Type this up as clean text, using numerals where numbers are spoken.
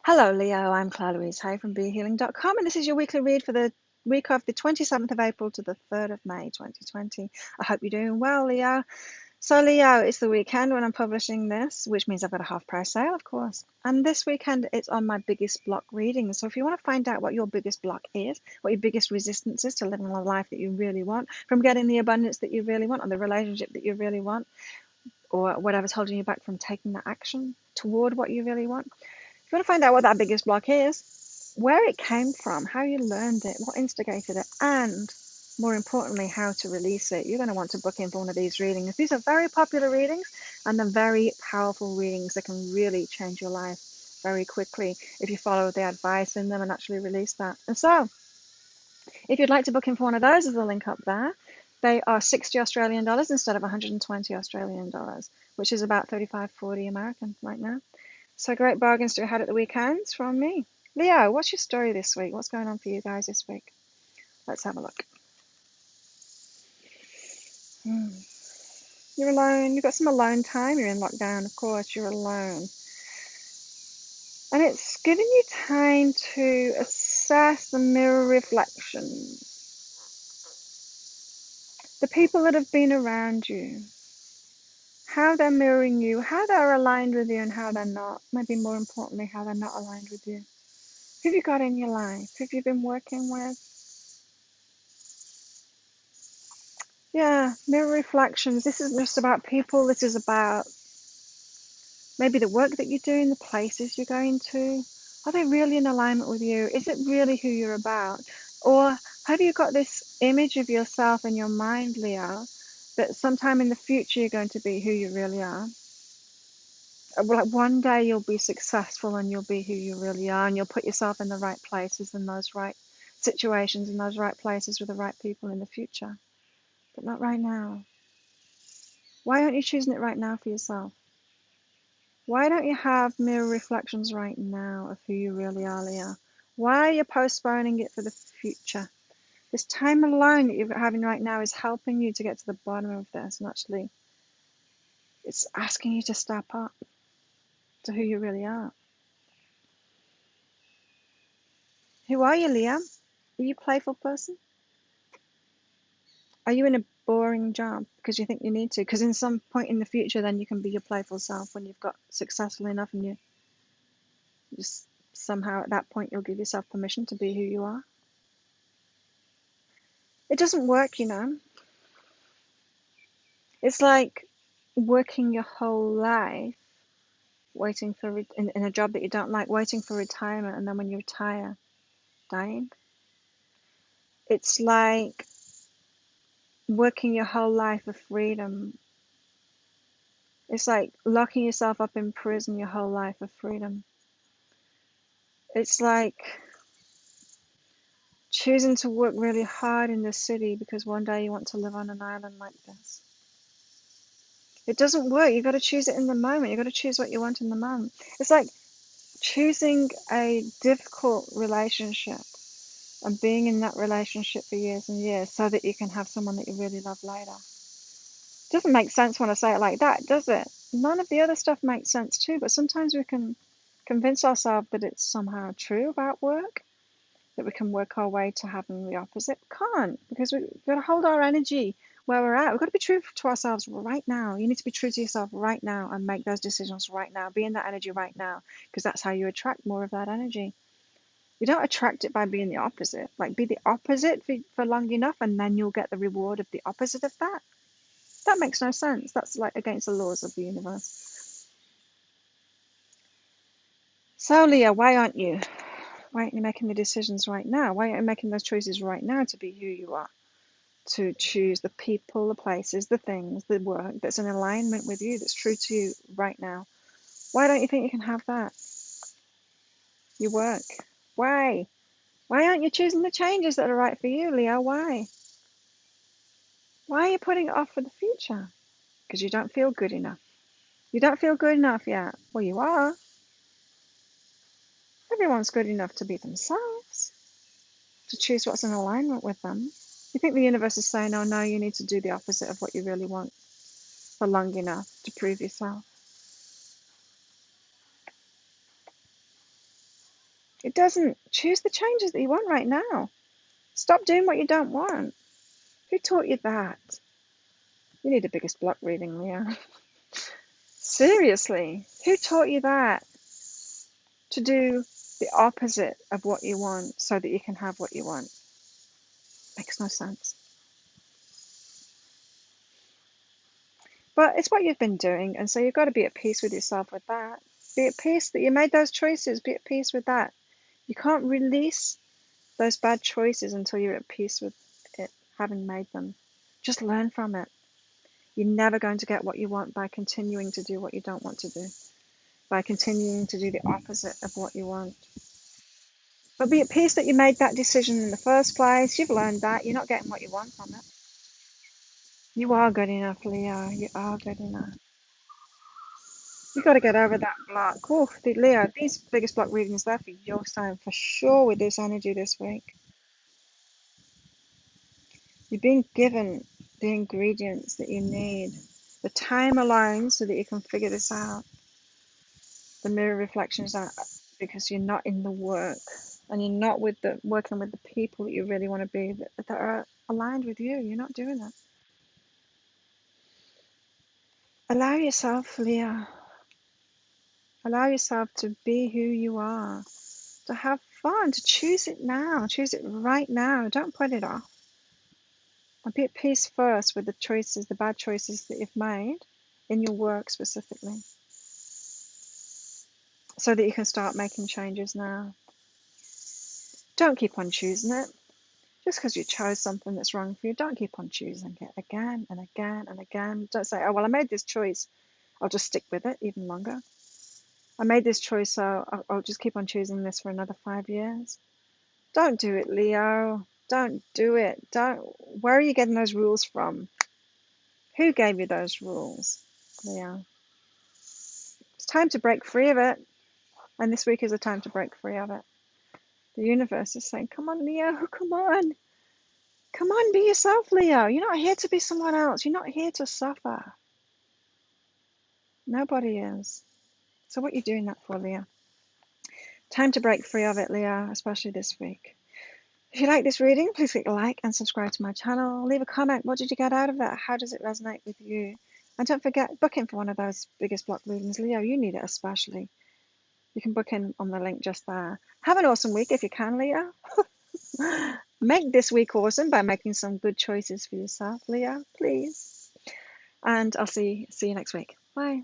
Hello, Leo. I'm Claire Louise Hay from BeHealing.com, and this is your weekly read for the week of the 27th of April to the 3rd of May 2020. I hope you're doing well, Leo. So, Leo, it's the weekend when I'm publishing this, which means I've got a half price sale, of course. And this weekend, it's on my biggest block reading. So, if you want to find out what your biggest block is, what your biggest resistance is to living a life that you really want, from getting the abundance that you really want, or the relationship that you really want, or whatever's holding you back from taking that action toward what you really want. If you want to find out what that biggest block is, where it came from, how you learned it, what instigated it, and more importantly, how to release it, you're going to want to book in for one of these readings. These are very popular readings and they're very powerful readings that can really change your life very quickly if you follow the advice in them and actually release that. And so, if you'd like to book in for one of those, there's a link up there. They are 60 Australian dollars instead of 120 Australian dollars, which is about 35-40 American right now. So great bargains to be had at the weekends from me. Leo, what's your story this week? What's going on for you guys this week? Let's have a look. You're alone. You've got some alone time. You're in lockdown, of course. You're alone. And it's giving you time to assess the mirror reflections. The people that have been around you. How they're mirroring you. How they're aligned with you and how they're not. Maybe more importantly, how they're not aligned with you. Who have you got in your life? Who have you been working with? Yeah, mirror reflections. This isn't just about people. This is about maybe the work that you're doing, the places you're going to. Are they really in alignment with you? Is it really who you're about? Or have you got this image of yourself in your mind, Leo, that sometime in the future you're going to be who you really are? Like one day you'll be successful and you'll be who you really are, and you'll put yourself in the right places, in those right situations, in those right places with the right people in the future. But not right now. Why aren't you choosing it right now for yourself? Why don't you have mirror reflections right now of who you really are, Leo? Why are you postponing it for the future? This time alone that you're having right now is helping you to get to the bottom of this, and actually, it's asking you to step up to who you really are. Who are you, Leo? Are you a playful person? Are you in a boring job because you think you need to? Because in some point in the future, then you can be your playful self when you've got successful enough, and you just somehow at that point you'll give yourself permission to be who you are. It doesn't work, you know. It's like working your whole life waiting for in a job that you don't like, waiting for retirement, and then when you retire, dying. It's like working your whole life for freedom. It's like locking yourself up in prison your whole life for freedom. It's like choosing to work really hard in the city because one day you want to live on an island like this. It doesn't work. You've got to choose it in the moment. You've got to choose what you want in the moment. It's like choosing a difficult relationship and being in that relationship for years and years so that you can have someone that you really love later. It doesn't make sense when I say it like that, does it? None of the other stuff makes sense too, but sometimes we can convince ourselves that it's somehow true about work, that we can work our way to having the opposite. We can't, because we've got to hold our energy where we're at. We've got to be true to ourselves right now. You need to be true to yourself right now and make those decisions right now. Be in that energy right now, because that's how you attract more of that energy. You don't attract it by being the opposite. Like, be the opposite for long enough, and then you'll get the reward of the opposite of that. That makes no sense. That's like against the laws of the universe. So, Leah, why aren't you? Why aren't you making the decisions right now? Why aren't you making those choices right now to be who you are? To choose the people, the places, the things, the work that's in alignment with you, that's true to you right now. Why don't you think you can have that? Your work. Why? Why aren't you choosing the changes that are right for you, Leo? Why? Why are you putting it off for the future? Because you don't feel good enough. You don't feel good enough yet. Well, you are. Everyone's good enough to be themselves, to choose what's in alignment with them. You think the universe is saying, oh no, you need to do the opposite of what you really want for long enough to prove yourself. It doesn't. Choose the changes that you want right now. Stop doing what you don't want. Who taught you that? You need a biggest block reading, Leah. Seriously, who taught you that? To do the opposite of what you want so that you can have what you want. Makes no sense. But it's what you've been doing, and so you've got to be at peace with yourself with that. Be at peace that you made those choices. Be at peace with that. You can't release those bad choices until you're at peace with it, having made them. Just learn from it. You're never going to get what you want by continuing to do what you don't want to do, by continuing to do the opposite of what you want. But be at peace that you made that decision in the first place. You've learned that. You're not getting what you want from it. You are good enough, Leo. You are good enough. You got to get over that block. Oh, Leo, these biggest block readings there for your sign for sure with this energy this week. You've been given the ingredients that you need, the time alone so that you can figure this out. The mirror reflections are because you're not in the work and you're not with the working with the people that you really want to be that are aligned with you. You're not doing it. Allow yourself, Leo. Allow yourself to be who you are, to have fun, to choose it now. Choose it right now. Don't put it off. And be at peace first with the choices, the bad choices that you've made in your work specifically, so that you can start making changes now. Don't keep on choosing it. Just because you chose something that's wrong for you, don't keep on choosing it again and again and again. Don't say, oh, well, I made this choice. I'll just stick with it even longer. I made this choice, so I'll just keep on choosing this for another 5 years. Don't do it, Leo. Don't do it. Don't. Where are you getting those rules from? Who gave you those rules, Leo? It's time to break free of it. And this week is a time to break free of it. The universe is saying, come on, Leo, come on. Come on, be yourself, Leo. You're not here to be someone else. You're not here to suffer. Nobody is. So what are you doing that for, Leo? Time to break free of it, Leo, especially this week. If you like this reading, please click like and subscribe to my channel. Leave a comment. What did you get out of that? How does it resonate with you? And don't forget, book in for one of those biggest block readings. Leo, you need it especially. You can book in on the link just there. Have an awesome week if you can, Leo. Make this week awesome by making some good choices for yourself, Leo, please. And I'll see you next week. Bye.